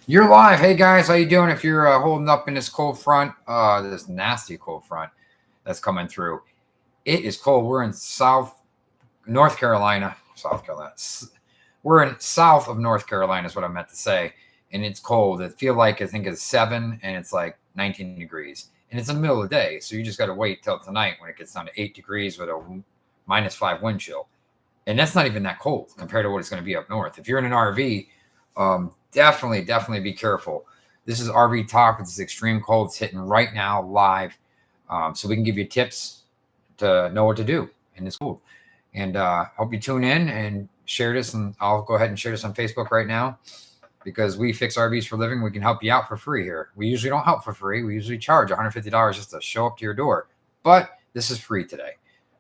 You're live. Hey guys, how you doing? If you're holding up in this cold front, this nasty cold front that's coming through, it is cold. We're in North Carolina. We're in south of North Carolina is what I meant to say, and it's cold. It feel like I think it's 7, and it's like 19 degrees, and it's in the middle of the day. So you just got to wait till tonight when it gets down to 8 degrees with a -5 wind chill, and that's not even that cold compared to what it's going to be up north. If you're in an RV, definitely be careful. This is RV Talk. This is extreme cold. It's hitting right now live, so we can give you tips to know what to do in this cold. And hope you tune in and share this. And I'll go ahead and share this on Facebook right now because we fix RVs for a living. We can help you out for free here. We usually don't help for free. We usually charge $150 just to show up to your door. But this is free today,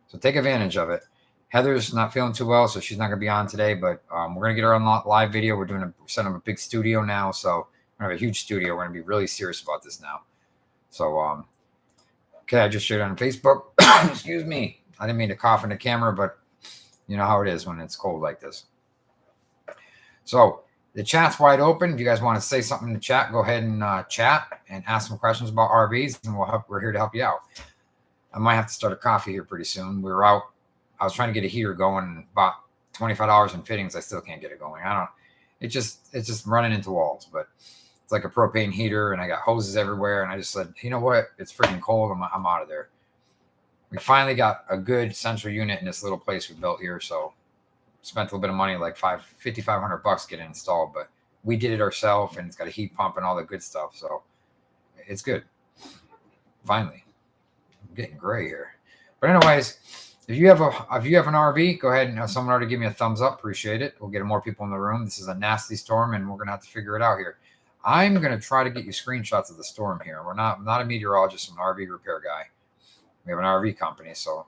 so take advantage of it. Heather's not feeling too well, so she's not going to be on today, but we're going to get her on live video. We're setting up a big studio now, so we're going to have a huge studio. We're going to be really serious about this now. So, okay, I just shared it on Facebook. Excuse me. I didn't mean to cough in the camera, but you know how it is when it's cold like this. So the chat's wide open. If you guys want to say something in the chat, go ahead and chat and ask some questions about RVs, and we're here to help you out. I might have to start a coffee here pretty soon. I was trying to get a heater going, about $25 in fittings. I still can't get it going. It's just running into walls, but it's like a propane heater and I got hoses everywhere. And I just said, you know what? It's freaking cold. I'm out of there. We finally got a good central unit in this little place we built here. So spent a little bit of money, like $5,500 getting installed, but we did it ourselves and it's got a heat pump and all the good stuff. So it's good. Finally, I'm getting gray here, but anyways, if you have an RV, go ahead and someone already give me a thumbs up. Appreciate it. We'll get more people in the room. This is a nasty storm, and we're gonna have to figure it out here. I'm gonna try to get you screenshots of the storm here. I'm not a meteorologist. I'm an RV repair guy. We have an RV company, so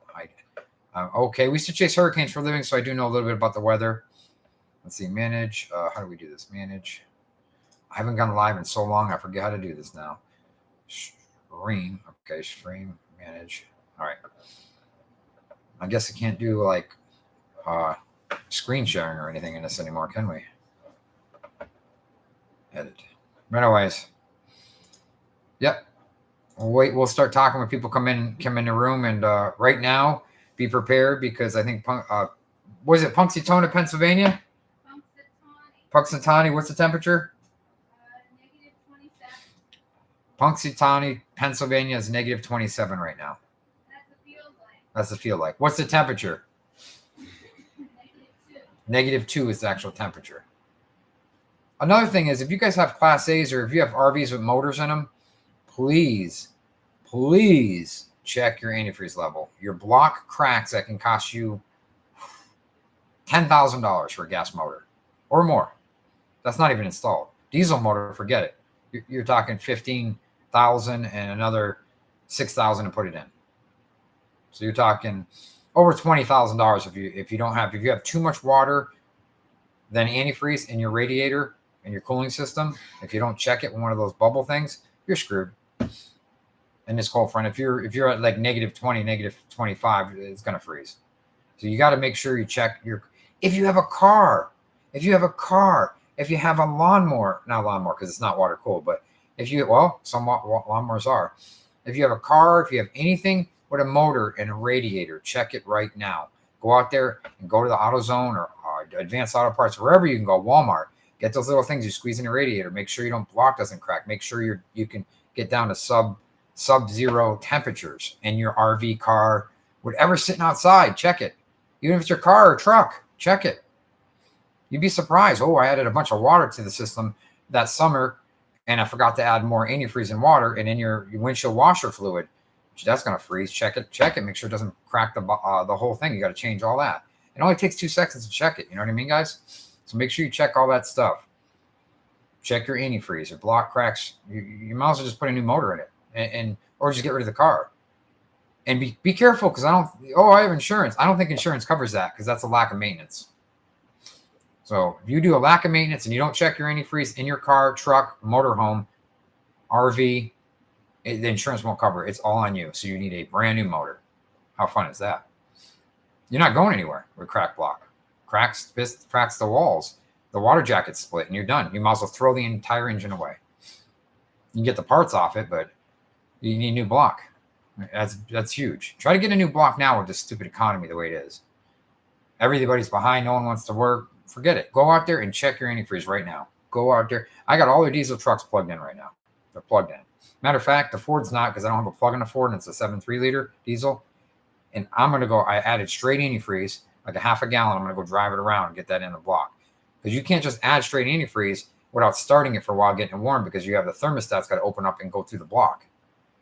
okay. We used to chase hurricanes for a living, so I do know a little bit about the weather. Let's see, manage. How do we do this? Manage. I haven't gone live in so long. I forget how to do this now. Stream. Okay, stream. Manage. All right. I guess I can't do like screen sharing or anything in this anymore, can we? Edit. But anyways, yep. We'll start talking when people come in the room. And right now, be prepared because I think was it Punxsutawney, Pennsylvania? Punxsutawney. What's the temperature? -27. Punxsutawney, Pennsylvania is -27 right now. That's the feel like. What's the temperature? -2 is the actual temperature. Another thing is, if you guys have Class A's or if you have RVs with motors in them, please check your antifreeze level. Your block cracks, that can cost you $10,000 for a gas motor or more. That's not even installed. Diesel motor, forget it. You're talking $15,000 and another $6,000 to put it in. So you're talking over $20,000 if you have too much water, then antifreeze in your radiator and your cooling system. If you don't check it with one of those bubble things, you're screwed. In this cold front, if you're at like -20, -25, it's gonna freeze. So you got to make sure you check if you have a car, if you have a lawnmower, not lawnmower because it's not water cooled, but some lawnmowers are. If you have a car, if you have anything with a motor and a radiator, check it right now. Go out there and go to the AutoZone or Advanced Auto Parts, wherever you can go, Walmart. Get those little things you squeeze in your radiator. Make sure your block doesn't crack. Make sure you can get down to sub-zero temperatures in your RV, car, whatever's sitting outside. Check it. Even if it's your car or truck, check it. You'd be surprised. Oh, I added a bunch of water to the system that summer, and I forgot to add more antifreeze and water, and in your windshield washer fluid. That's going to freeze. Check it. Make sure it doesn't crack the whole thing. You got to change all that. It only takes 2 seconds to check it. You know what I mean, guys? So make sure you check all that stuff. Check your antifreeze. Your block cracks. You might as well just put a new motor in it, or just get rid of the car. And be careful because I have insurance. I don't think insurance covers that because that's a lack of maintenance. So if you do a lack of maintenance and you don't check your antifreeze in your car, truck, motorhome, RV, the insurance won't cover it. It's all on you. So you need a brand new motor. How fun is that? You're not going anywhere with crack block. Cracks the walls. the water jacket's split and you're done. You might as well throw the entire engine away. You can get the parts off it, but you need a new block. That's huge. Try to get a new block now with this stupid economy the way it is. Everybody's behind. No one wants to work. Forget it. Go out there and check your antifreeze right now. Go out there. I got all the diesel trucks plugged in right now. They're plugged in. Matter of fact, the Ford's not, because I don't have a plug in the Ford, and it's a 7.3 liter diesel. And I'm going to go, I added straight antifreeze, like a half a gallon. I'm going to go drive it around and get that in the block. Because you can't just add straight antifreeze without starting it for a while, getting it warm, because you have the thermostat's got to open up and go through the block.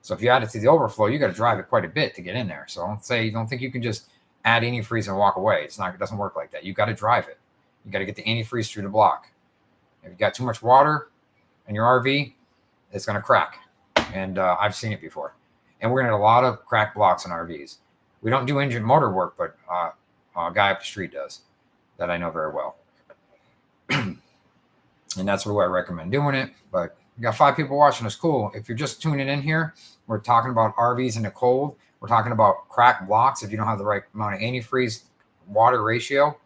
So if you add it to the overflow, you got to drive it quite a bit to get in there. So don't think you can just add antifreeze and walk away. It doesn't work like that. You got to drive it. You got to get the antifreeze through the block. If you got too much water in your RV, it's going to crack. And I've seen it before. And we're going to have a lot of cracked blocks in RVs. We don't do engine motor work, but a guy up the street does that I know very well. And that's where I recommend doing it. But we got 5 people watching us. Cool. If you're just tuning in here, we're talking about RVs in the cold. We're talking about cracked blocks. If you don't have the right amount of antifreeze water ratio,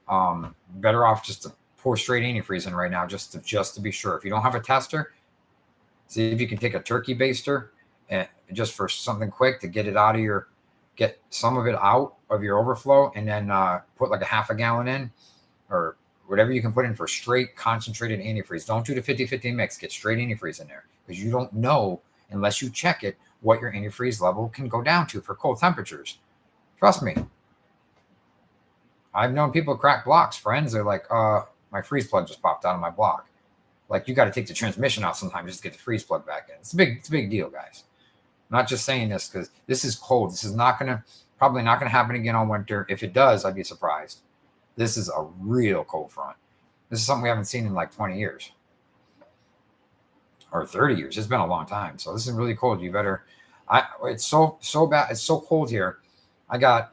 better off just to pour straight antifreeze in right now, just to be sure. If you don't have a tester, see if you can take a turkey baster and just for something quick to get some of it out of your overflow, and then put like a half a gallon in, or whatever you can put in for straight concentrated antifreeze. Don't do the 50-50 mix. Get straight antifreeze in there, because you don't know, unless you check it, what your antifreeze level can go down to for cold temperatures. Trust me. I've known people crack blocks. Friends are like, my freeze plug just popped out of my block. Like, you got to take the transmission out sometimes just to get the freeze plug back in. It's a big deal, guys. I'm not just saying this because this is cold. This is probably not gonna happen again all winter. If it does, I'd be surprised. This is a real cold front. This is something we haven't seen in like 20 years or 30 years. It's been a long time. So this is really cold. You better. It's so bad. It's so cold here. I got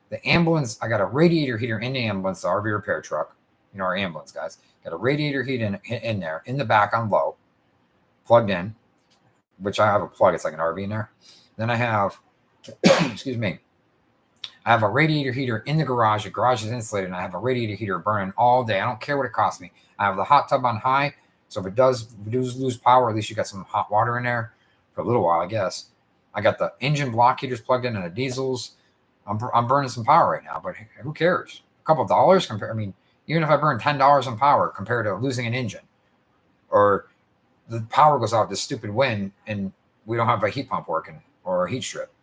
the ambulance. I got a radiator heater in the ambulance, the RV repair truck. You know, our ambulance guys got a radiator heat in there in the back on low, plugged in, which I have a plug. It's like an RV in there. Then I have, excuse me, I have a radiator heater in the garage. The garage is insulated, and I have a radiator heater burning all day. I don't care what it costs me. I have the hot tub on high, so if it does lose power, at least you got some hot water in there for a little while, I guess. I got the engine block heaters plugged in and the diesels. I'm burning some power right now, but who cares? A couple dollars even if I burn $10 on power compared to losing an engine, or the power goes out this stupid wind and we don't have a heat pump working or a heat strip.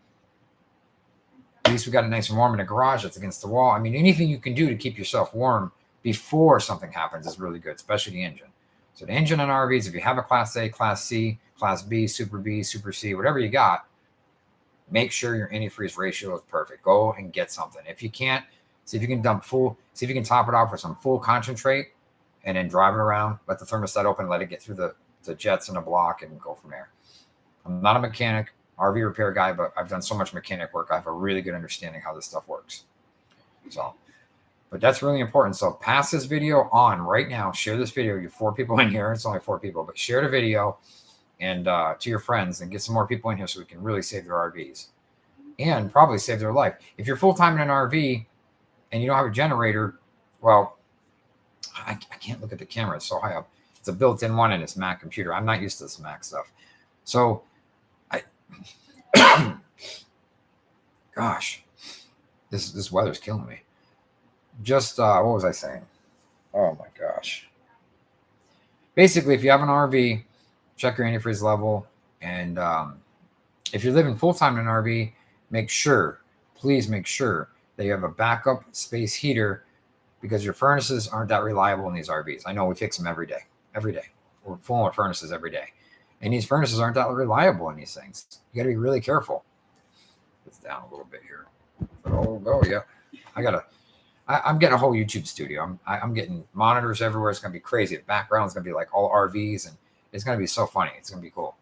At least we got it nice and warm in the garage that's against the wall. I mean, anything you can do to keep yourself warm before something happens is really good, especially the engine. So the engine on RVs, if you have a Class A, Class C, Class B, Super C, whatever you got, make sure your antifreeze ratio is perfect. Go and get something. If you can't, see if you can see if you can top it off with some full concentrate and then drive it around, let the thermostat open, let it get through the jets in the block and go from there. I'm not a mechanic, RV repair guy, but I've done so much mechanic work. I have a really good understanding how this stuff works. So, but that's really important. So pass this video on right now. Share this video. You have 4 people in here. It's only 4 people, but share the video and to your friends and get some more people in here so we can really save their RVs and probably save their life. If you're full-time in an RV and you don't have a generator, well, I can't look at the camera. It's so high up. It's a built-in one in this Mac computer. I'm not used to this Mac stuff. So gosh, this weather's killing me. Just what was I saying? Oh my gosh. Basically, if you have an RV, check your antifreeze level, and if you're living full-time in an RV, please make sure that you have a backup space heater, because your furnaces aren't that reliable in these RVs. I know we fix them every day. We're full of furnaces every day. And these furnaces aren't that reliable in these things. You got to be really careful. It's down a little bit here. Yeah. I'm getting a whole YouTube studio. I'm getting monitors everywhere. It's going to be crazy. The background's going to be like all RVs, and it's going to be so funny. It's going to be cool.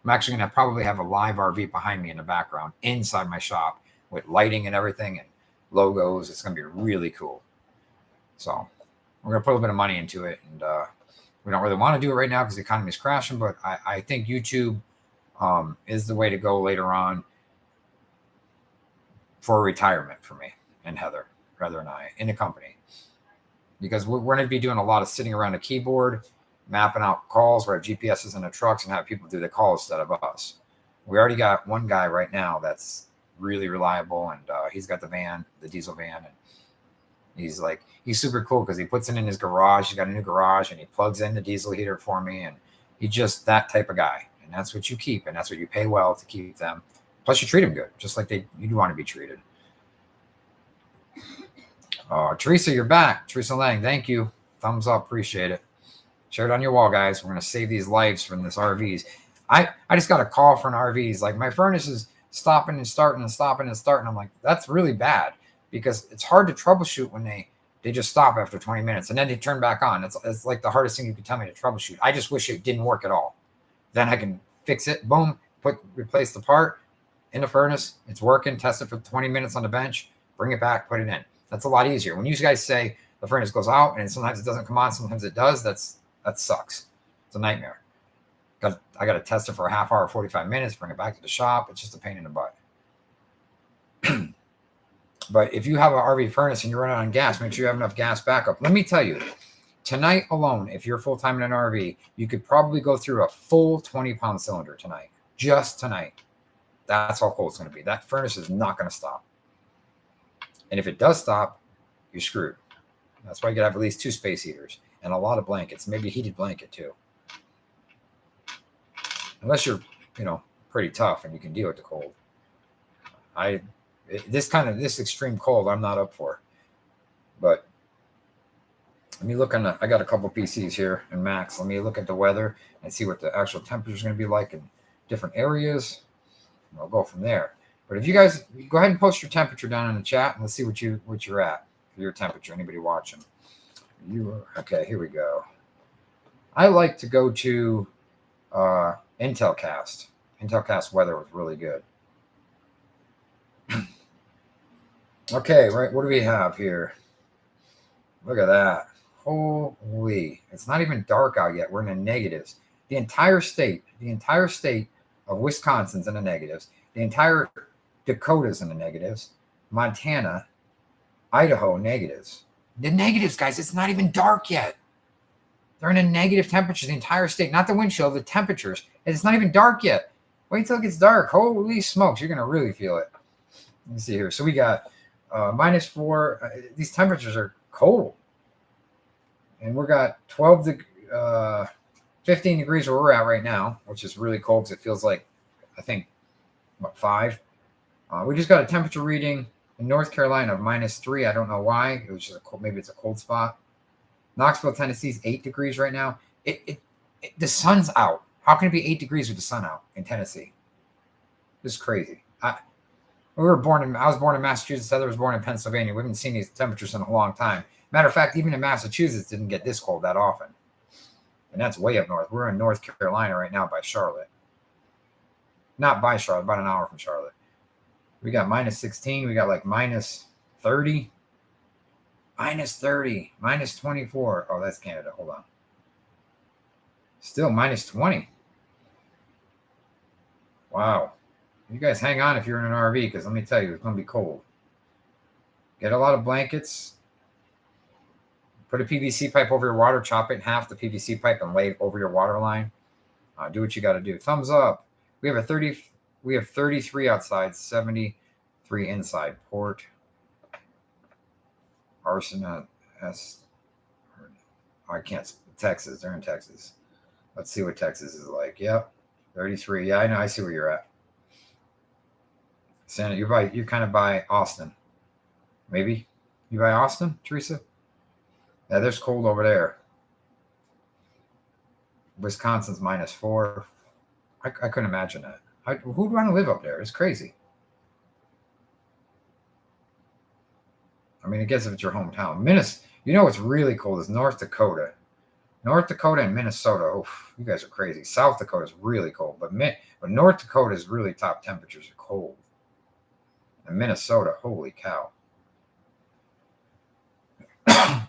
I'm actually going to probably have a live RV behind me in the background inside my shop with lighting and everything and logos. It's going to be really cool. So we're going to put a little bit of money into it, and we don't really want to do it right now because the economy is crashing, but I think YouTube is the way to go later on for retirement for me and Heather and I in the company. because we're going to be doing a lot of sitting around a keyboard, mapping out calls. We have GPSs in the trucks and have people do the calls instead of us. We already got one guy right now that's really reliable, and he's got the van, the diesel van, and he's super cool because he puts it in his garage. He's got a new garage, and he plugs in the diesel heater for me, and he's just that type of guy. And that's what you keep, and that's what you pay well to keep them. Plus, you treat them good, just like you want to be treated. Teresa, you're back. Teresa Lang, thank you. Thumbs up, appreciate it. Share it on your wall, guys. We're going to save these lives from this RVs. I just got a call for an RVs. Like, my furnace is stopping and starting and stopping and starting. I'm like, that's really bad because it's hard to troubleshoot when they just stop after 20 minutes and then they turn back on. It's like the hardest thing you can tell me to troubleshoot. I just wish it didn't work at all. Then I can fix it. Boom, replace the part in the furnace. It's working. Test it for 20 minutes on the bench. Bring it back. Put it in. That's a lot easier. When you guys say the furnace goes out and sometimes it doesn't come on, sometimes it does, that sucks. It's a nightmare. I got to test it for a half hour, 45 minutes, bring it back to the shop. It's just a pain in the butt. But if you have an RV furnace and you're running on gas, make sure you have enough gas backup. Let me tell you, tonight alone, if you're full-time in an RV, you could probably go through a full 20-pound cylinder tonight. Just tonight. That's how cold it's going to be. That furnace is not going to stop. And if it does stop, you're screwed. That's why you got to have at least 2 space heaters and a lot of blankets, maybe a heated blanket too. Unless you're, pretty tough and you can deal with the cold. This extreme cold, I'm not up for. But let me look I got a couple PCs here and Macs. Let me look at the weather and see what the actual temperature is going to be like in different areas. And I'll go from there. But if you guys go ahead and post your temperature down in the chat, and let's see what you're at for your temperature. Anybody watching? Okay? Here we go. I like to go to Intelcast. Intelcast weather was really good. Okay, right. What do we have here? Look at that. Holy! It's not even dark out yet. We're in the negatives. The entire state of Wisconsin's in the negatives. The entire Dakota's in the negatives. Montana, Idaho, negatives. The negatives, guys. It's not even dark yet. They're in a negative temperature. The entire state, not the wind chill, the temperatures. And it's not even dark yet. Wait until it gets dark. Holy smokes, you're gonna really feel it. Let me see here. So we got -4. These temperatures are cold, and we got 15 degrees where we're at right now, which is really cold because it feels like, I think, 5. We just got a temperature reading in North Carolina of -3. I don't know why. It was just maybe it's a cold spot. Knoxville, Tennessee is 8 degrees right now. The sun's out. How can it be 8 degrees with the sun out in Tennessee? This is crazy. I was born in Massachusetts. Heather was born in Pennsylvania. We haven't seen these temperatures in a long time. Matter of fact, even in Massachusetts, didn't get this cold that often. And that's way up north. We're in North Carolina right now by Charlotte. Not by Charlotte, about an hour from Charlotte. We got -16. We got like -30. -30. -24. Oh, that's Canada. Hold on. Still -20. Wow. You guys hang on if you're in an RV, because let me tell you, it's going to be cold. Get a lot of blankets. Put a PVC pipe over your water. Chop it in half, the PVC pipe, and lay it over your water line. Do what you got to do. Thumbs up. We have 33 outside, 73 inside. Port Arsenal I can't. Texas. They're in Texas. Let's see what Texas is like. Yep. 33. Yeah, I know. I see where you're at. Santa, you're kind of by Austin. Maybe. You by Austin, Teresa? Yeah, there's cold over there. Wisconsin's -4. I couldn't imagine that. Who'd want to live up there? It's crazy. I mean, I guess if it's your hometown. What's really cold is North Dakota. North Dakota and Minnesota. Oh, you guys are crazy. South Dakota is really cold, but North Dakota is really top temperatures are cold. And Minnesota, holy cow. I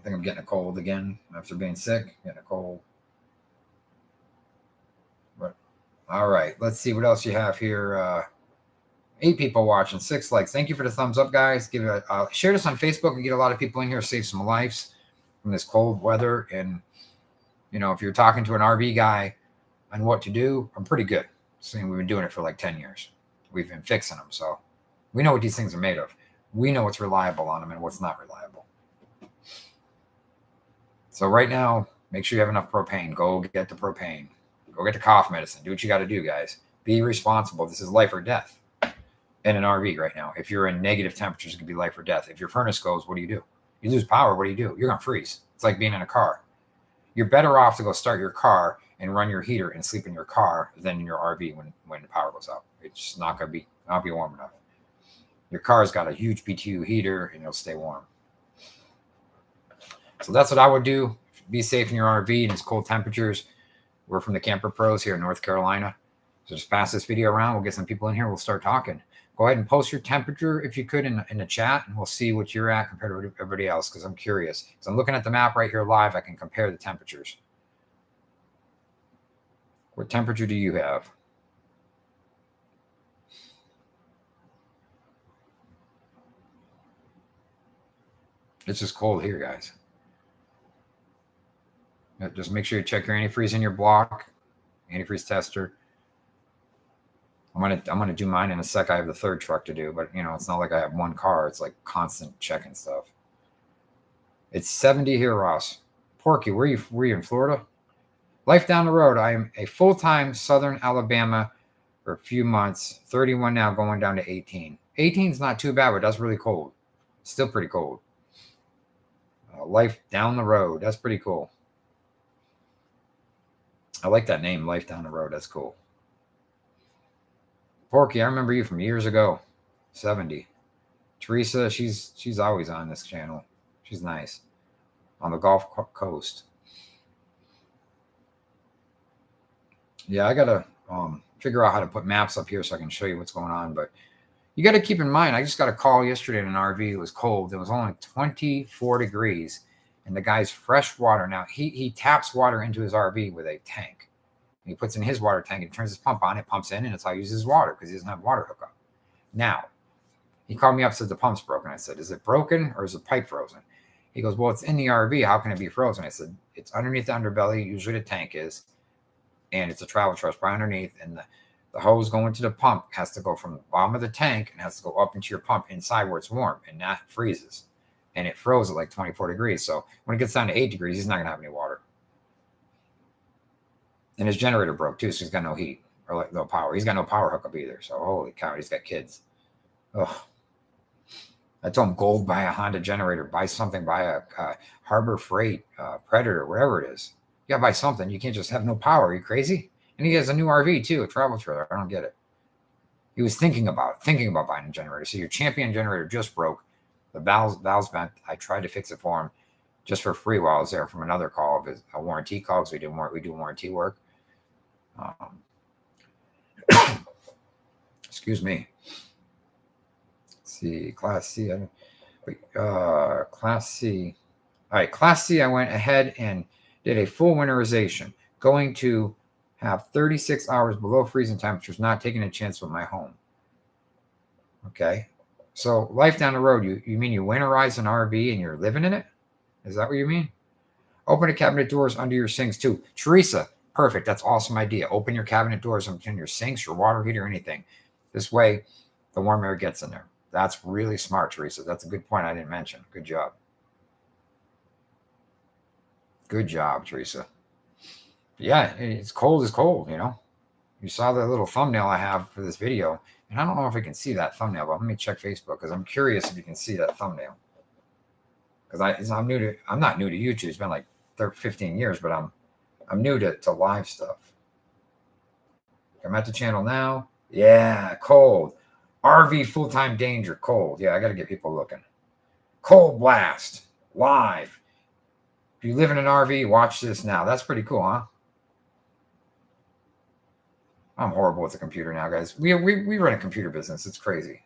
think I'm getting a cold again after being sick. Getting a cold. But all right, let's see what else you have here 8 people watching, 6 likes. Thank you for the thumbs up, guys. Give it share this on Facebook and get a lot of people in here, save some lives from this cold weather. And if you're talking to an RV guy on what to do, I'm pretty good. We've been doing it for like 10 years. We've been fixing them, so we know what these things are made of. We know what's reliable on them and what's not reliable. So right now, make sure you have enough propane. Go get the propane. Go get the cough medicine. Do what you got to do, guys. Be responsible. This is life or death in an RV right now. If you're in negative temperatures, it could be life or death. If your furnace goes, what do? You lose power, what do? You're going to freeze. It's like being in a car. You're better off to go start your car and run your heater and sleep in your car than in your RV when the power goes out. It's just not going to be warm enough. Your car's got a huge BTU heater and it'll stay warm. So that's what I would do. Be safe in your RV in these cold temperatures. We're from the Camper Pros here in North Carolina. So just pass this video around. We'll get some people in here. We'll start talking. Go ahead and post your temperature if you could in the chat, and we'll see what you're at compared to everybody else, because I'm curious. So I'm looking at the map right here live. I can compare the temperatures. What temperature do you have? It's just cold here, guys. Just make sure you check your antifreeze in your block, antifreeze tester. I'm gonna do mine in a sec. I have the third truck to do, but it's not like I have one car. It's like constant checking stuff. It's 70 here, Ross. Porky, were you in Florida? Life down the road. I am a full-time Southern Alabama for a few months. 31 now, going down to 18. 18 is not too bad, but that's really cold. Still pretty cold. Life down the road. That's pretty cool. I like that name, Life Down the Road. That's cool. Porky, I remember you from years ago. 70. Teresa, she's always on this channel. She's nice. On the Gulf Coast. Yeah, I gotta figure out how to put maps up here so I can show you what's going on. But you got to keep in mind, I just got a call yesterday in an RV. It was cold. It was only 24 degrees. And the guy's fresh water. Now, he taps water into his RV with a tank. He puts in his water tank and turns his pump on. It pumps in, and it's how he uses his water because he doesn't have water hookup. Now, he called me up and said the pump's broken. I said, is it broken or is the pipe frozen? He goes, well, it's in the RV. How can it be frozen? I said, it's underneath the underbelly. Usually the tank is. And it's a travel truss right underneath. And the hose going to the pump has to go from the bottom of the tank and has to go up into your pump inside where it's warm. And that freezes. And it froze at like 24 degrees. So when it gets down to 8 degrees, he's not going to have any water. And his generator broke too, so he's got no heat or like no power. He's got no power hookup either. So holy cow, he's got kids. Oh, I told him, go buy a Honda generator, buy something, buy a Harbor Freight, Predator, whatever it is. You got to buy something. You can't just have no power. Are you crazy? And he has a new RV too, a travel trailer. I don't get it. He was thinking about buying a generator. So your Champion generator just broke. The valves bent. I tried to fix it for him just for free while I was there from another call of a warranty call, because we do warranty work. Excuse me. Let's see, Class C. Class C. All right, Class C. I went ahead and did a full winterization, going to have 36 hours below freezing temperatures, not taking a chance with my home. Okay. So life down the road, you mean you winterize an RV and you're living in it? Is that what you mean? Open the cabinet doors under your sinks too. Teresa, perfect. That's awesome idea. Open your cabinet doors under your sinks, your water heater, anything. This way, the warm air gets in there. That's really smart, Teresa. That's a good point I didn't mention. Good job. Good job, Teresa. Yeah, it's cold as cold, You saw the little thumbnail I have for this video. And I don't know if I can see that thumbnail, but let me check Facebook because I'm curious if you can see that thumbnail. Because I'm not new to YouTube. It's been like 15 years, but I'm new to live stuff. I'm at the channel now. Yeah, cold. RV full-time danger, cold. Yeah, I got to get people looking. Cold blast, live. If you live in an RV, watch this now. That's pretty cool, huh? I'm horrible with the computer now, guys. We run a computer business. It's crazy.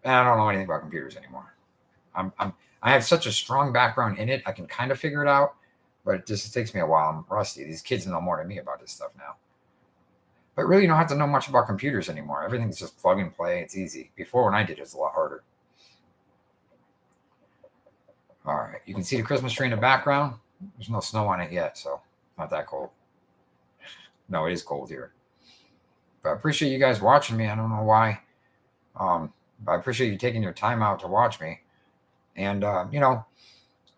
And I don't know anything about computers anymore. I have such a strong background in it. I can kind of figure it out, but it just takes me a while. I'm rusty. These kids know more than me about this stuff now. But really, you don't have to know much about computers anymore. Everything's just plug and play. It's easy. Before, when I did it, was a lot harder. All right. You can see the Christmas tree in the background. There's no snow on it yet, so it's not that cold. No, it is cold here. But I appreciate you guys watching me. I don't know why. But I appreciate you taking your time out to watch me. And, you know,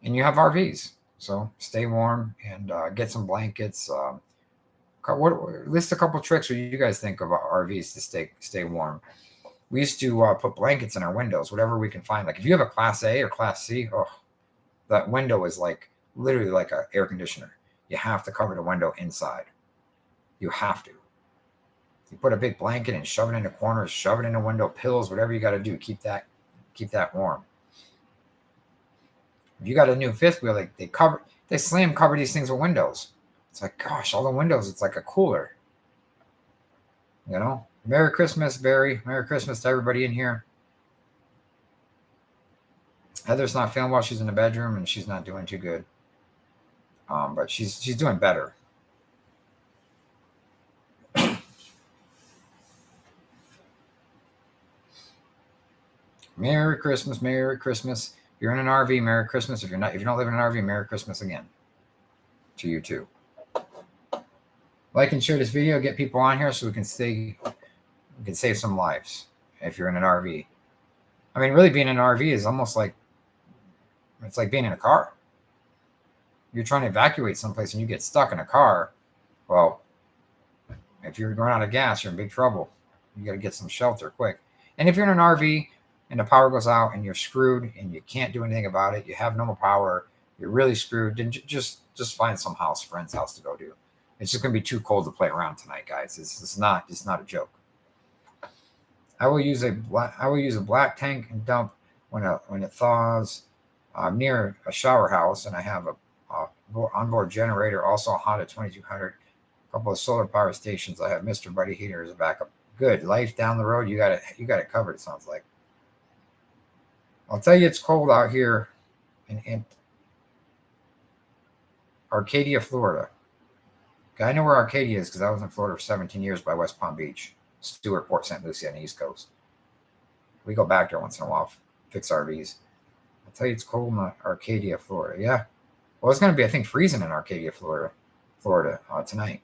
and you have RVs. So stay warm and get some blankets. List a couple tricks what you guys think of RVs to stay warm. We used to put blankets in our windows, whatever we can find. Like if you have a Class A or Class C, oh, that window is like literally like an air conditioner. You have to cover the window inside. You have to. You put a big blanket and shove it in the corners, shove it in the window, pillows, whatever you got to do. Keep that warm. If you got a new fifth wheel, like they slam cover these things with windows. It's like, gosh, all the windows, it's like a cooler. You know? Merry Christmas, Barry. Merry Christmas to everybody in here. Heather's not feeling well. She's in the bedroom and she's not doing too good. But she's doing better. Merry Christmas, Merry Christmas. If you're in an RV, Merry Christmas. If you don't live in an RV, Merry Christmas again. To you too. Like and share this video, get people on here so we can save some lives if you're in an RV. I mean, really being in an RV is almost like it's like being in a car. You're trying to evacuate someplace and you get stuck in a car. Well, if you're running out of gas, you're in big trouble. You got to get some shelter quick. And if you're in an RV and the power goes out and you're screwed and you can't do anything about it, you have no more power, you're really screwed, then just find some friend's house to go to. It's just going to be too cold to play around tonight, guys. It's not a joke. I will use a black tank and dump when it thaws near a shower house, and I have a onboard generator, also a Honda 2200, a couple of solar power stations. I have Mr. Buddy heater as a backup. Good. Life down the road, you got it covered, it sounds like. I'll tell you, it's cold out here in Arcadia, Florida. I know where Arcadia is because I was in Florida for 17 years by West Palm Beach, Stewart, Port St. Lucie on the East Coast. We go back there once in a while, fix RVs. I'll tell you, it's cold in Arcadia, Florida. Yeah. Well, it's going to be, I think, freezing in Arcadia, Florida tonight.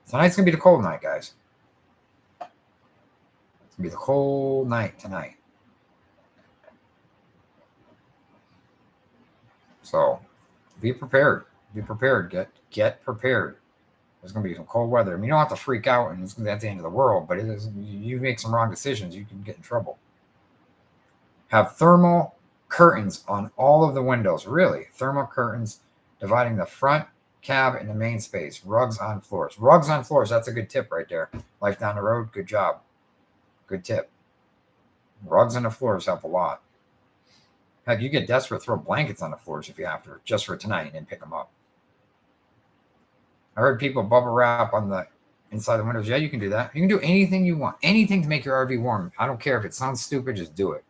Tonight's going to be the cold night, guys. It's going to be the cold night tonight. So be prepared. Be prepared. Get prepared. There's going to be some cold weather. I mean, you don't have to freak out and it's going to be at the end of the world, but you make some wrong decisions, you can get in trouble. Have thermal curtains on all of the windows. Really, thermal curtains dividing the front cab and the main space. Rugs on floors. Rugs on floors. That's a good tip right there. Life down the road. Good job. Good tip. Rugs on the floors help a lot. Heck, you get desperate, throw blankets on the floors if you have to, just for tonight, and then pick them up. I heard people bubble wrap on the inside the windows. Yeah, you can do that. You can do anything you want. Anything to make your RV warm. I don't care if it sounds stupid, just do it.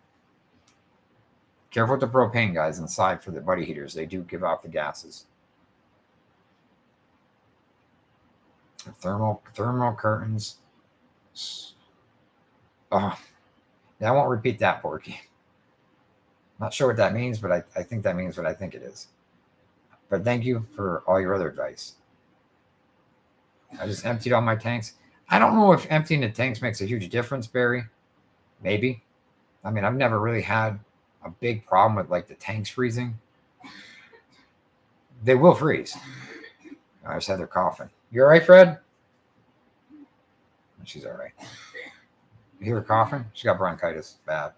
Careful with the propane, guys, inside for the buddy heaters. They do give off the gases. Thermal curtains. Oh, yeah, I won't repeat that, Porky. Not sure what that means, but I think that means what I think it is. But thank you for all your other advice. I just emptied all my tanks. I don't know if emptying the tanks makes a huge difference, Barry. Maybe. I mean, I've never really had a big problem with like the tanks freezing. They will freeze. I just had her coughing. You all right, Fred? She's all right. You hear her coughing? She got bronchitis. Bad.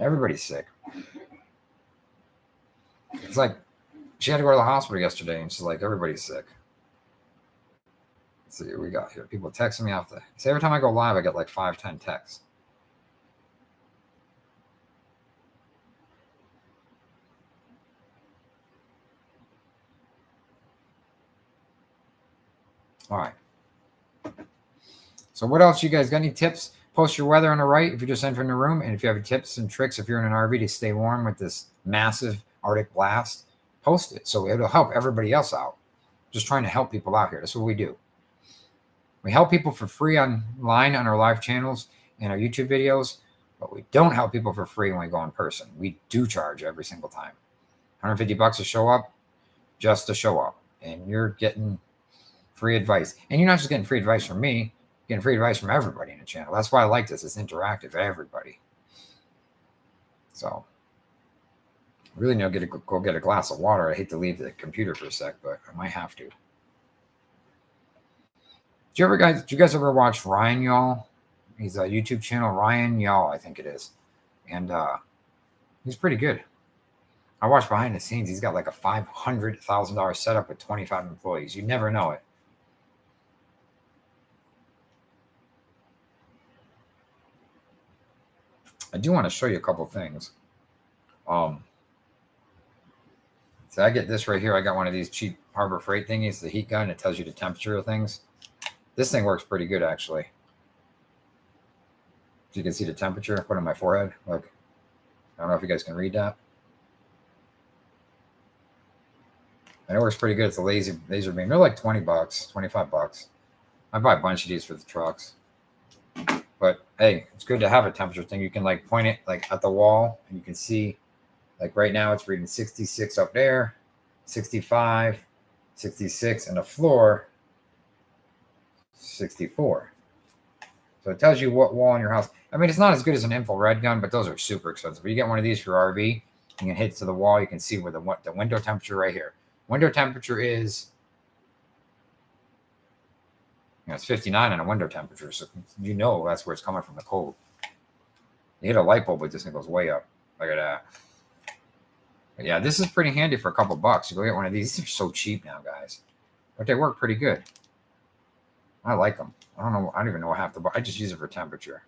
Everybody's sick. It's like she had to go to the hospital yesterday, and she's like, everybody's sick. Let's see what we got here. People texting me off the. So every time I go live, I get like 5-10 texts. All right. So what else? You guys got any tips? Post your weather on the right if you're just entering the room. And if you have tips and tricks, if you're in an RV to stay warm with this massive Arctic blast, post it. So it'll help everybody else out. Just trying to help people out here. That's what we do. We help people for free online on our live channels and our YouTube videos, but we don't help people for free when we go in person. We do charge every single time. $150 to show up, just to show up. And you're getting free advice. And you're not just getting free advice from me, you're getting free advice from everybody in the channel. That's why I like this. It's interactive, everybody. So really need to go get a glass of water. I hate to leave the computer for a sec, but I might have to. Did you guys ever watch Ryan Y'all? He's a YouTube channel, Ryan Y'all, I think it is. And he's pretty good. I watched behind the scenes. He's got like a $500,000 setup with 25 employees. You never know it. I do want to show you a couple things. So I get this right here. I got one of these cheap Harbor Freight thingies, the heat gun. It tells you the temperature of things. This thing works pretty good, actually. So you can see the temperature. I put it on my forehead. Look, I don't know if you guys can read that. And it works pretty good. It's a laser beam. They're like $20, $25. I buy a bunch of these for the trucks. But hey, it's good to have a temperature thing. You can like point it like at the wall, and you can see, like right now it's reading 66 up there, 65, 66, and the floor 64. So it tells you what wall in your house. I mean, it's not as good as an infrared gun, but those are super expensive. But you get one of these for your RV, you can hit to the wall. You can see where the window temperature right here. Window temperature is, it's 59 on a window temperature. So you know that's where it's coming from, the cold. You hit a light bulb, but this thing goes way up. Look at that. But yeah, this is pretty handy for a couple bucks. You go get one of these. These are so cheap now, guys. But they work pretty good. I like them. I don't know. I don't even know what half the button. I just use it for temperature.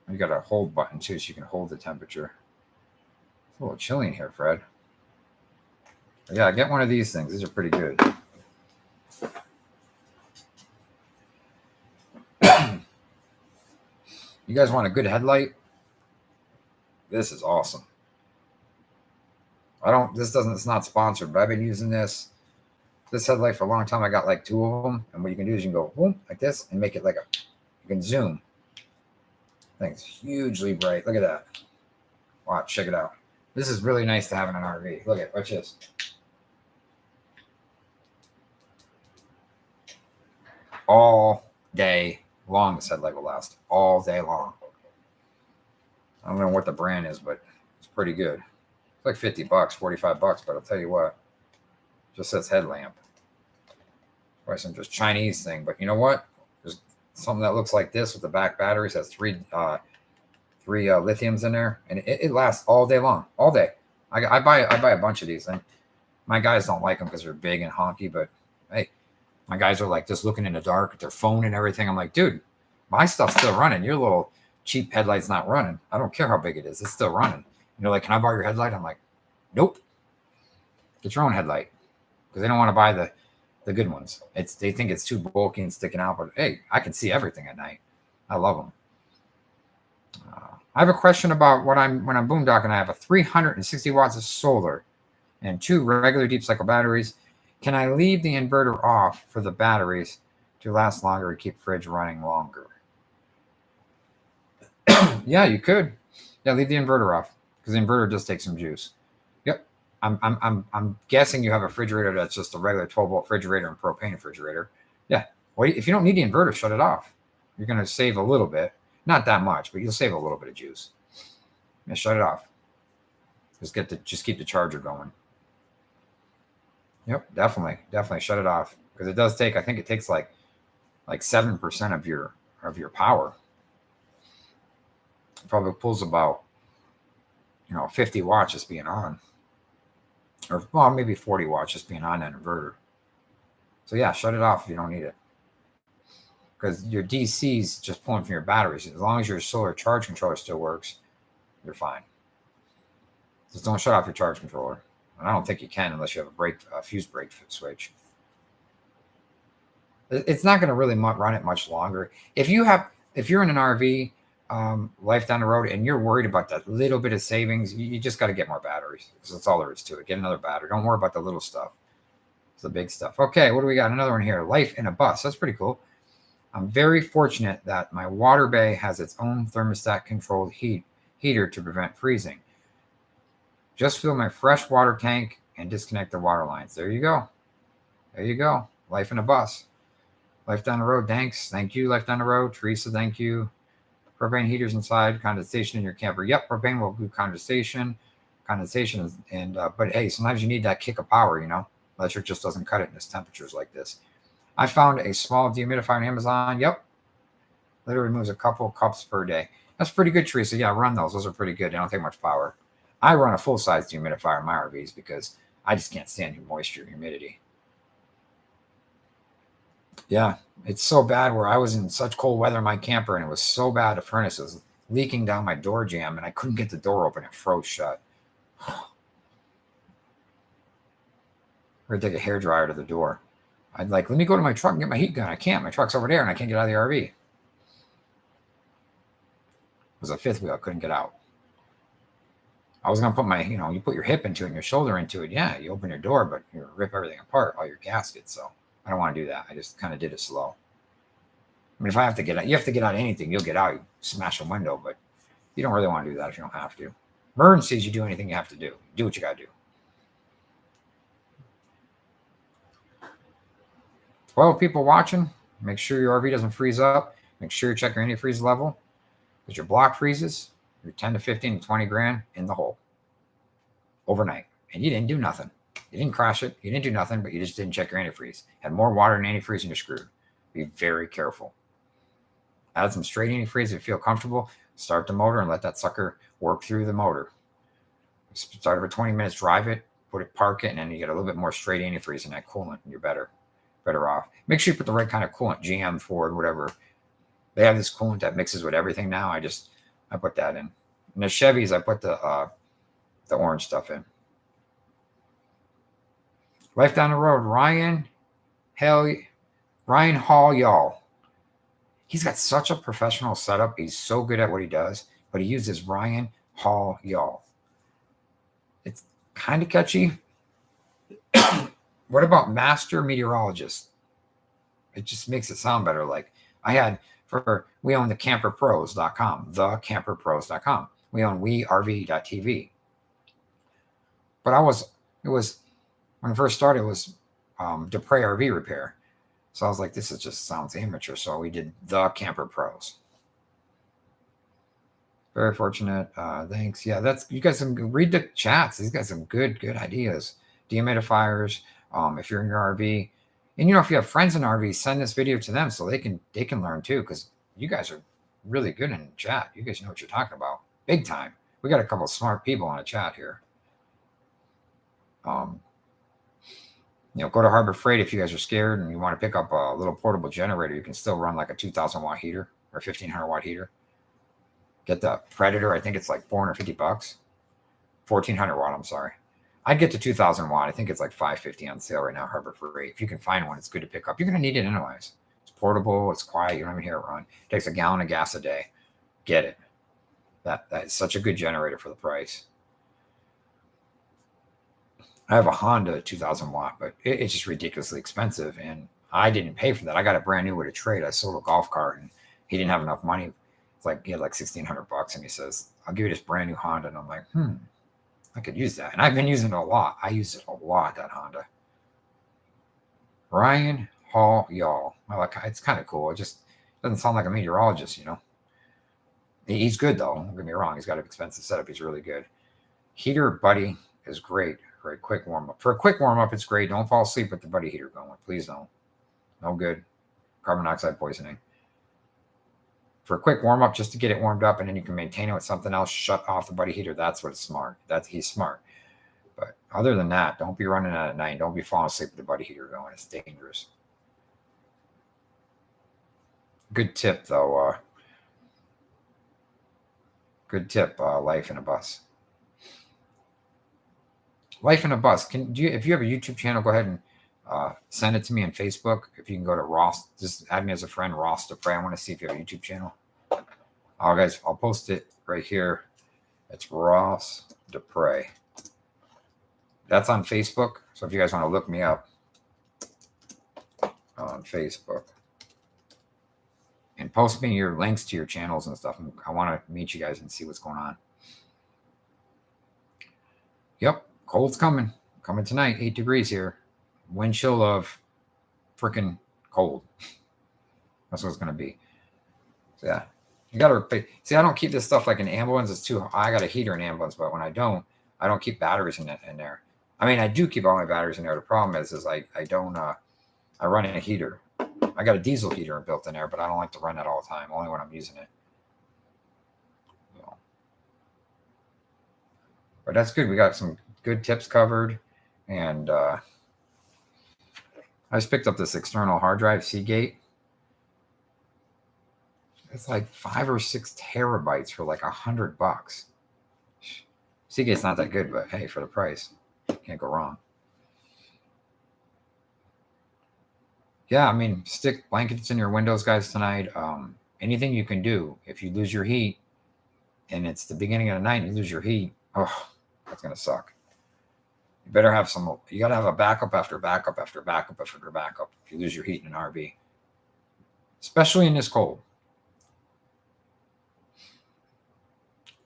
You got a hold button too, so you can hold the temperature. It's a little chilly in here, Fred. But yeah, get one of these things. These are pretty good. You guys want a good headlight? This is awesome. It's not sponsored, but I've been using this headlight for a long time. I got like 2 of them, and what you can do is you can go boom like this and make it like you can zoom. Thing's hugely bright. Look at that. Watch, check it out. This is really nice to have in an RV. Watch this. All day long, this headlight will last all day long. I don't know what the brand is, but it's pretty good. It's like $50, $45, but I'll tell you what, just says headlamp. Probably some just Chinese thing, but you know what? There's something that looks like this with the back batteries. Has three lithiums in there, and it lasts all day long, all day. I buy a bunch of these, and my guys don't like them because they're big and honky. But hey, my guys are like just looking in the dark at their phone and everything. I'm like, dude, my stuff's still running. Your little cheap headlight's not running. I don't care how big it is. It's still running. Like, can I borrow your headlight? I'm like, nope. Get your own headlight, because they don't want to buy the good ones. They think it's too bulky and sticking out. But hey, I can see everything at night. I love them. I have a question about when I'm boondocking. I have a 360 watts of solar and 2 regular deep cycle batteries. Can I leave the inverter off for the batteries to last longer and keep fridge running longer? Yeah, you could. Yeah, leave the inverter off, because the inverter does take some juice. Yep. I'm guessing you have a refrigerator that's just a regular 12-volt refrigerator and propane refrigerator. Yeah. Well, if you don't need the inverter, shut it off. You're going to save a little bit. Not that much, but you'll save a little bit of juice. Yeah, shut it off. Just keep the charger going. Yep, definitely shut it off, because it does take. I think it takes like 7% of your power. It probably pulls about 50 watts just being on, or well, maybe 40 watts just being on that inverter. So yeah, shut it off if you don't need it, because your DC's just pulling from your batteries. As long as your solar charge controller still works, you're fine. Just don't shut off your charge controller. And I don't think you can unless you have a fuse break switch. It's not going to really run it much longer. If you're in an RV, life down the road, and you're worried about that little bit of savings, you just got to get more batteries, because that's all there is to it. Get another battery. Don't worry about the little stuff. It's the big stuff. Okay, what do we got? Another one here. Life in a bus. That's pretty cool. I'm very fortunate that my water bay has its own thermostat controlled heater to prevent freezing. Just fill my fresh water tank and disconnect the water lines. There you go. There you go. Life in a bus. Life down the road. Thanks. Thank you. Life down the road. Teresa, thank you. Propane heaters inside. Condensation in your camper. Yep, propane will do condensation. Condensation is, but hey, sometimes you need that kick of power, you know. Electric just doesn't cut it in this temperatures like this. I found a small dehumidifier on Amazon. Yep. Literally removes a couple cups per day. That's pretty good, Teresa. Yeah, run those. Those are pretty good. They don't take much power. I run a full-size dehumidifier in my RVs because I just can't stand the moisture and humidity. Yeah, it's so bad where I was in such cold weather in my camper, and it was so bad the furnace was leaking down my door jamb, and I couldn't get the door open. It froze shut. We're going to take a hairdryer to the door. I'd like, let me go to my truck and get my heat gun. I can't. My truck's over there, and I can't get out of the RV. It was a fifth wheel. I couldn't get out. I was going to put my, you put your hip into it and your shoulder into it. Yeah, you open your door, but you rip everything apart, all your gaskets. So I don't want to do that. I just kind of did it slow. I mean, if I have to get out, you have to get out of anything. You'll get out, you smash a window, but you don't really want to do that if you don't have to. Emergencies, you do anything you have to do. Do what you got to do. 12 people watching. Make sure your RV doesn't freeze up. Make sure you check your antifreeze level. Because your block freezes, you're 10 to 15 to 20 grand in the hole overnight. And you didn't do nothing. You didn't crash it. You didn't do nothing, but you just didn't check your antifreeze. Had more water than antifreeze and you're screwed. Be very careful. Add some straight antifreeze if you feel comfortable. Start the motor and let that sucker work through the motor. Start for 20 minutes, drive it, park it, and then you get a little bit more straight antifreeze in that coolant, and you're better off. Make sure you put the right kind of coolant, GM, Ford, whatever. They have this coolant that mixes with everything now. I put that in. In the Chevys, I put the orange stuff in. Life down the road, Ryan Hall, y'all. He's got such a professional setup. He's so good at what he does, but he uses Ryan Hall, y'all. It's kind of catchy. What about master meteorologist? It just makes it sound better. Like we own thecamperpros.com, thecamperpros.com. We own werv.tv. But when I first started, it was Dupre RV Repair. So I was like, this just sounds amateur. So we did the Camper Pros. Very fortunate. Thanks. Yeah, you guys can read the chats. These guys some good ideas. Dehumidifiers. If you're in your RV, and if you have friends in RVs, send this video to them so they can learn too. Because you guys are really good in chat. You guys know what you're talking about, big time. We got a couple of smart people on the chat here. Go to Harbor Freight if you guys are scared and you want to pick up a little portable generator. You can still run like a 2,000 watt heater or 1,500 watt heater. Get the Predator. I think it's like $450. 1,400 watt. I'm sorry. I'd get the 2,000 watt. I think it's like $550 on sale right now, Harbor Freight. If you can find one, it's good to pick up. You're going to need it anyways. It's portable. It's quiet. You don't even hear it run. It takes a gallon of gas a day. Get it. That is such a good generator for the price. I have a Honda 2,000 watt, but it's just ridiculously expensive. And I didn't pay for that. I got it brand new with a trade. I sold a golf cart and he didn't have enough money. It's like, he had like $1,600 and he says, I'll give you this brand new Honda. And I'm like, I could use that. And I've been using it a lot. I use it a lot, that Honda. Ryan Hall, y'all. It's kind of cool. It just doesn't sound like a meteorologist, He's good, though. Don't get me wrong. He's got an expensive setup. He's really good. Heater Buddy is great for a quick warm-up. For a quick warm-up, it's great. Don't fall asleep with the Buddy heater going. Please don't. No good. Carbon monoxide poisoning. For a quick warm-up, just to get it warmed up, and then you can maintain it with something else, shut off the Buddy heater. That's what's smart. He's smart. But other than that, don't be running out at night. Don't be falling asleep with the Buddy heater going. It's dangerous. Good tip, though. Good tip, life in a bus. Life in a bus. If you have a YouTube channel, go ahead and send it to me on Facebook. If you can go to Ross, just add me as a friend, Ross Dupre. I want to see if you have a YouTube channel. Guys, I'll post it right here. It's Ross Dupre. That's on Facebook. So if you guys want to look me up, Facebook. And post me your links to your channels and stuff. I want to meet you guys and see what's going on. Yep, cold's coming. Coming tonight, 8 degrees here. Wind chill of freaking cold. That's what it's going to be. So yeah, you got to see. I don't keep this stuff like an ambulance. It's too. I got a heater in ambulance, but when I don't keep batteries in there. I mean, I do keep all my batteries in there. The problem is I don't. I run a heater. I got a diesel heater built in there, but I don't like to run that all the time. Only when I'm using it. So. But that's good. We got some good tips covered, and I just picked up this external hard drive, Seagate. It's like 5 or 6 terabytes for like $100. Seagate's not that good, but hey, for the price, can't go wrong. Yeah, I mean, stick blankets in your windows, guys, tonight. Anything you can do. If you lose your heat and it's the beginning of the night and you lose your heat, oh, that's going to suck. You better have you got to have a backup after backup after backup after backup if you lose your heat in an RV, especially in this cold.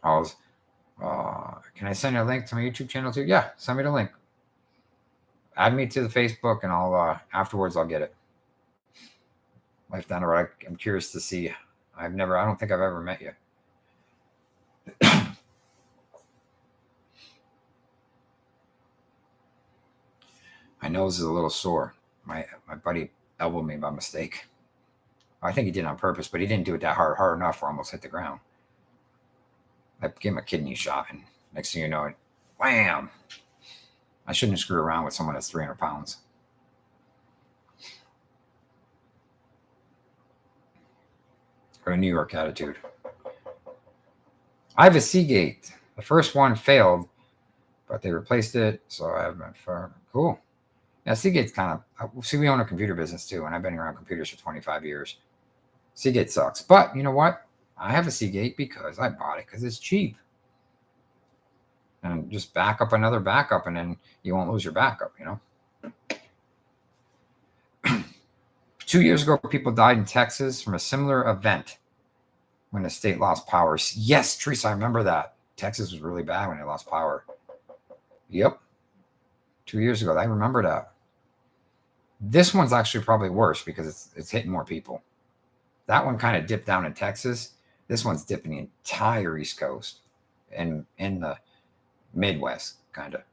Can I send you a link to my YouTube channel too? Yeah, send me the link. Add me to the Facebook, and I'll afterwards I'll get it. Life down the road. I'm curious to see. I don't think I've ever met you. My nose is a little sore. My buddy elbowed me by mistake. I think he did it on purpose, but he didn't do it that hard enough, or almost hit the ground. I gave him a kidney shot, and next thing you know, wham! I shouldn't screw around with someone that's 300 pounds. Or a New York attitude. I have a Seagate. The first one failed, but they replaced it, so I have been for cool. Yeah, Seagate's kind of. See, we own a computer business too, and I've been around computers for 25 years. Seagate sucks, but you know what? I have a Seagate because I bought it because it's cheap. And just back up another backup, and then you won't lose your backup, you know. 2 years ago, people died in Texas from a similar event when the state lost power. Yes, Teresa, I remember that. Texas was really bad when they lost power. Yep. 2 years ago, I remember that. This one's actually probably worse because it's hitting more people. That one kind of dipped down in Texas. This one's dipping the entire East Coast and in the Midwest, kind of.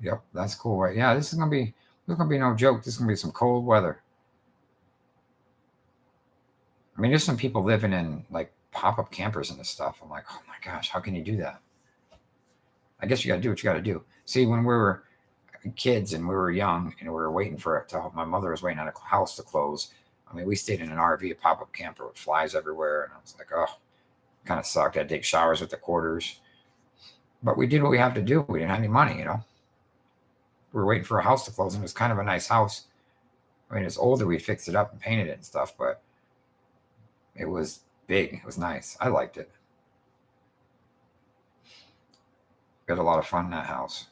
Yep, that's cool, right? Yeah, this is gonna be no joke. This is gonna be some cold weather. I mean, there's some people living in like pop-up campers and this stuff. I'm like, oh my gosh, how can you do that? I guess you got to do what you got to do. See, when we were kids and we were young and we were waiting for it to, my mother was waiting on a house to close. I mean, we stayed in an RV, a pop-up camper with flies everywhere, and I was like, oh, kind of sucked. I had to take showers with the quarters, but we did what we have to do. We didn't have any money, you know. We were waiting for a house to close, and it was kind of a nice house. I mean, it's older. We fixed it up and painted it and stuff, but it was big. It was nice. I liked it. We had a lot of fun in that house.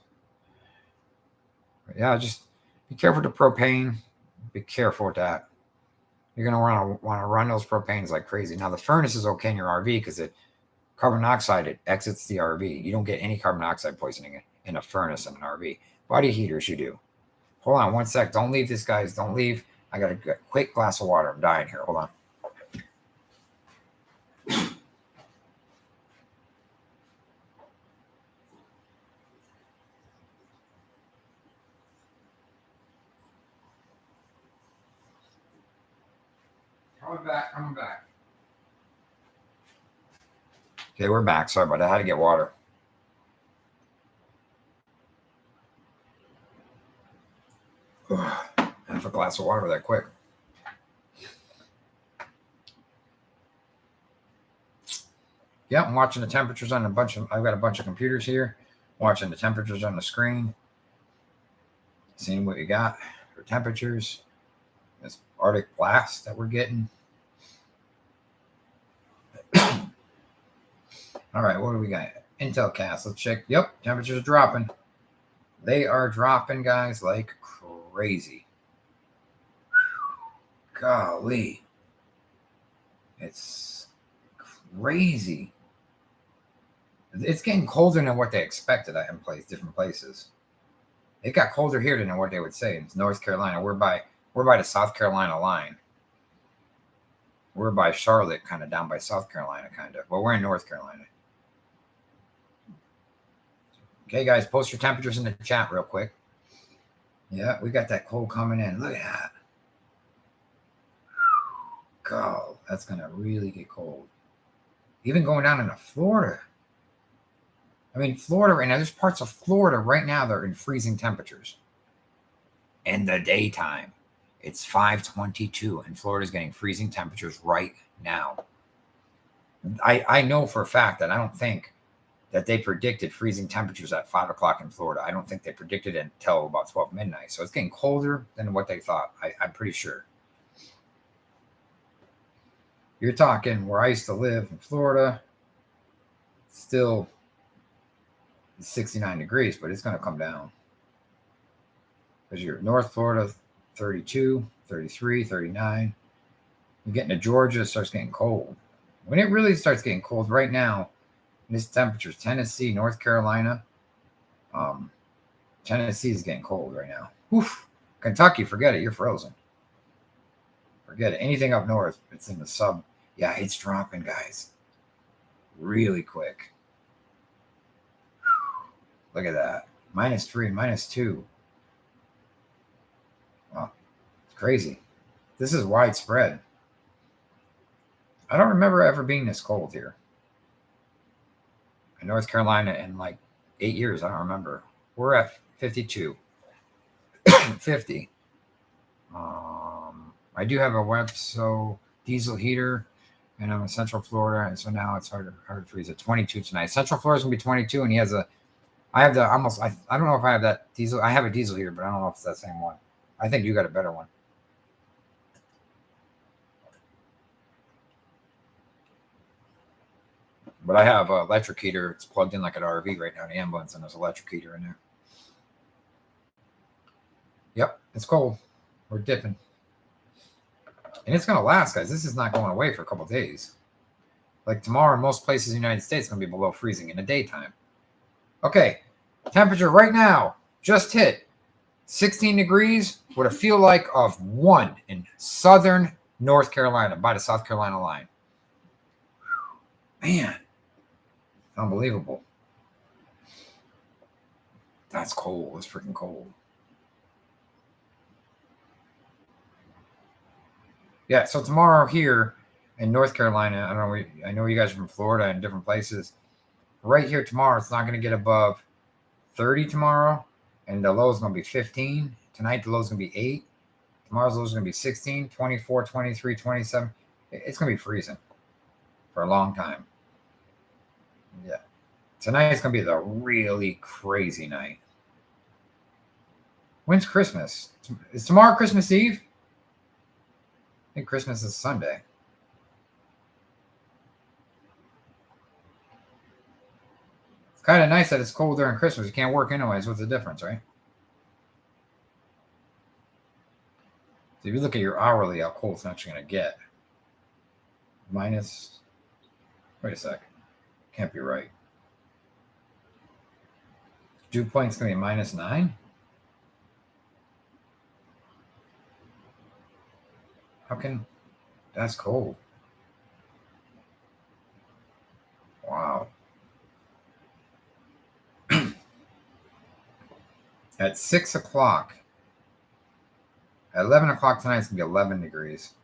But yeah, just be careful with the propane. Be careful with that. You're going to want to run those propanes like crazy. Now, the furnace is okay in your RV because carbon monoxide, it exits the RV. You don't get any carbon monoxide poisoning in a furnace in an RV. Body heaters, you do. Hold on 1 sec. Don't leave this, guys. Don't leave. I got a quick glass of water. I'm dying here. Hold on. Coming back. Okay, we're back. Sorry about that. I had to get water. Half a glass of water that quick. Yeah, I'm watching the temperatures on I've got a bunch of computers here. Watching the temperatures on the screen. Seeing what we got for temperatures. This Arctic blast that we're getting. All right, what do we got? Intel cast. Let's check. Yep, temperatures are dropping. They are dropping, guys, like crazy. Golly. It's crazy. It's getting colder than what they expected in different places. It got colder here than what they would say. It's North Carolina. We're by the South Carolina line. We're by Charlotte, kind of down by South Carolina, kind of. But we're in North Carolina. Okay, guys, post your temperatures in the chat real quick. Yeah, we got that cold coming in. Look at that. God, that's going to really get cold. Even going down into Florida. I mean, Florida right now, there's parts of Florida right now that are in freezing temperatures. In the daytime, it's 5:22, and Florida's getting freezing temperatures right now. I know for a fact that I don't think that they predicted freezing temperatures at 5 o'clock in Florida. I don't think they predicted it until about 12 midnight. So it's getting colder than what they thought. I'm pretty sure. You're talking where I used to live in Florida, still 69 degrees, but it's going to come down. Because you're North Florida, 32, 33, 39. You're getting to Georgia, it starts getting cold. When it really starts getting cold right now, this temperature is Tennessee, North Carolina. Tennessee is getting cold right now. Oof. Kentucky, forget it. You're frozen. Forget it. Anything up north, it's in the sub. Yeah, it's dropping, guys. Really quick. Look at that. -3, -2. Wow. It's crazy. This is widespread. I don't remember ever being this cold here. In North Carolina in like 8 years, I don't remember. We're at 52. 50. I do have a diesel heater, and I'm in Central Florida, and so now it's hard to freeze at 22 tonight. Central Florida's gonna be 22, and I have I don't know if I have that diesel. I have a diesel heater, but I don't know if it's that same one. I think you got a better one. But I have an electric heater. It's plugged in like an RV right now, an ambulance, and there's an electric heater in there. Yep, it's cold. We're dipping. And it's going to last, guys. This is not going away for a couple of days. Like tomorrow, in most places in the United States, it's going to be below freezing in the daytime. Okay, temperature right now just hit 16 degrees with a feel like of 1 in southern North Carolina by the South Carolina line. Man, unbelievable. That's cold. It's freaking cold. Yeah, so tomorrow here in North Carolina, I know you guys are from Florida and different places. Right here tomorrow, it's not going to get above 30 tomorrow, and the low is going to be 15. Tonight, the low is going to be 8. Tomorrow's low is going to be 16, 24, 23, 27. It's going to be freezing for a long time. Yeah. Tonight's going to be the really crazy night. When's Christmas? Is tomorrow Christmas Eve? I think Christmas is Sunday. It's kind of nice that it's cold during Christmas. You can't work anyways. What's the difference, right? So if you look at your hourly, how cold it's actually going to get. Minus, wait a sec. Can't be right. Dew point's going to be -9. How can, that's cold. Wow. At 6 o'clock, at 11 o'clock tonight, it's going to be 11 degrees.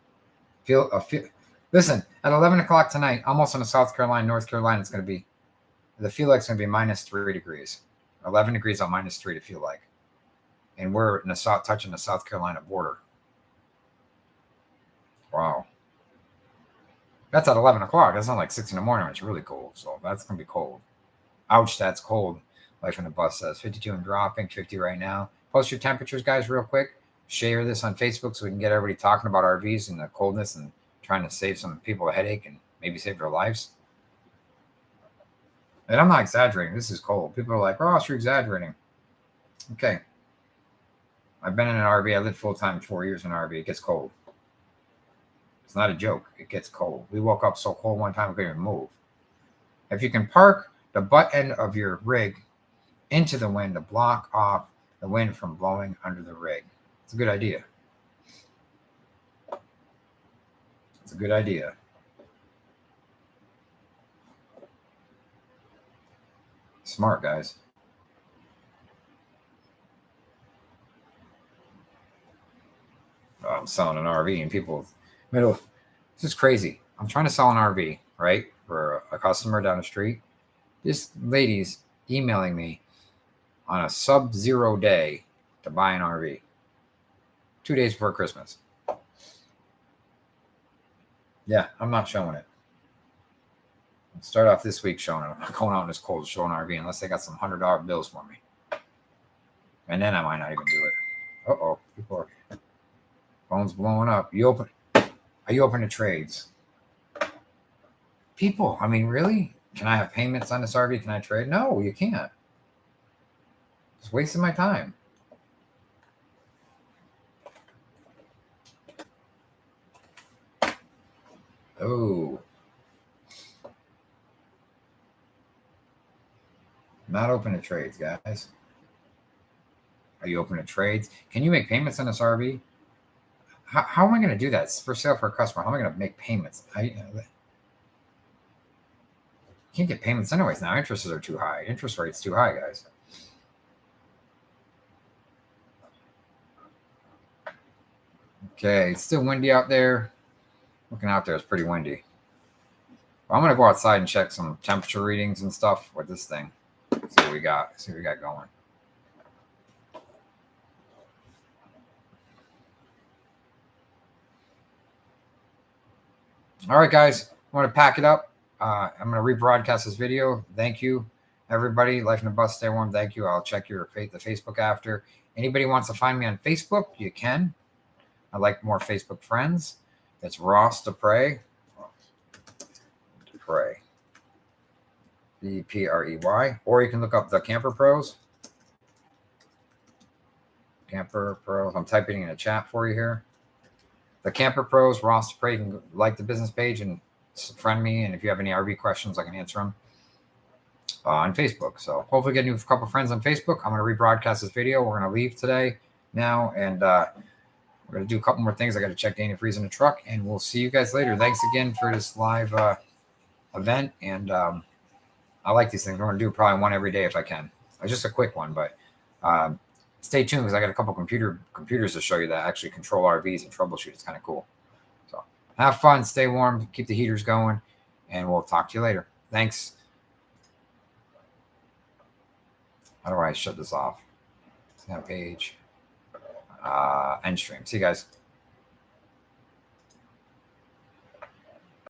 Listen, at 11 o'clock tonight, almost in the South Carolina, North Carolina, it's going to be, the feel like it's going to be -3 degrees. 11 degrees on -3 to feel like. And we're in touching the South Carolina border. Wow. That's at 11 o'clock. That's not like 6 in the morning. It's really cold. So that's going to be cold. Ouch, that's cold. Life in the bus says 52 and dropping, 50 right now. Post your temperatures, guys, real quick. Share this on Facebook so we can get everybody talking about RVs and the coldness and trying to save some people a headache and maybe save their lives. And I'm not exaggerating. This is cold. People are like, Ross, you're exaggerating. Okay. I've been in an RV. I lived full time 4 years in an RV. It gets cold. It's not a joke. It gets cold. We woke up so cold one time we couldn't even move. If you can park the butt end of your rig into the wind to block off the wind from blowing under the rig, it's a good idea. It's a good idea. Smart, guys. I'm selling an RV and people, this is crazy. I'm trying to sell an RV, right, for a customer down the street. This lady's emailing me on a sub-zero day to buy an RV. 2 days before Christmas. Yeah, I'm not showing it. I'll start off this week showing it. I'm not going out in this cold to show an RV unless they got some $100 bills for me. And then I might not even do it. Uh-oh. People are, phone's blowing up. Are you open to trades? People, I mean, really? Can I have payments on this RV? Can I trade? No, you can't. It's wasting my time. Oh. Not open to trades, guys. Are you open to trades? Can you make payments on this RV? How am I going to do that? It's for sale for a customer. How am I going to make payments? Can't get payments anyways now. Interests are too high. Interest rates too high, guys. Okay, it's still windy out there. Looking out there, it's pretty windy. Well, I'm gonna go outside and check some temperature readings and stuff with this thing. See what we got. See what we got going. All right, guys. I want to pack it up. I'm going to rebroadcast this video. Thank you, everybody. Life in a Bus, stay warm. Thank you. I'll check the Facebook after. Anybody wants to find me on Facebook, you can. I'd like more Facebook friends. It's Ross Duprey. Duprey. Duprey. Or you can look up the Camper Pros. Camper Pros. I'm typing in a chat for you here. The Camper Pros, Ross Duprey. You can like the business page and friend me. And if you have any RV questions, I can answer them on Facebook. So hopefully get a new couple friends on Facebook. I'm going to rebroadcast this video. We're going to leave today now. And we're going to do a couple more things. I got to check Danny Freeze in the truck. And we'll see you guys later. Thanks again for this live event. And I like these things. We're going to do probably one every day if I can. It's just a quick one, but stay tuned because I got a couple computers to show you that actually control RVs and troubleshoot. It's kind of cool. So have fun, stay warm, keep the heaters going, and we'll talk to you later. Thanks. How do I shut this off? Snap page. End stream. See you guys.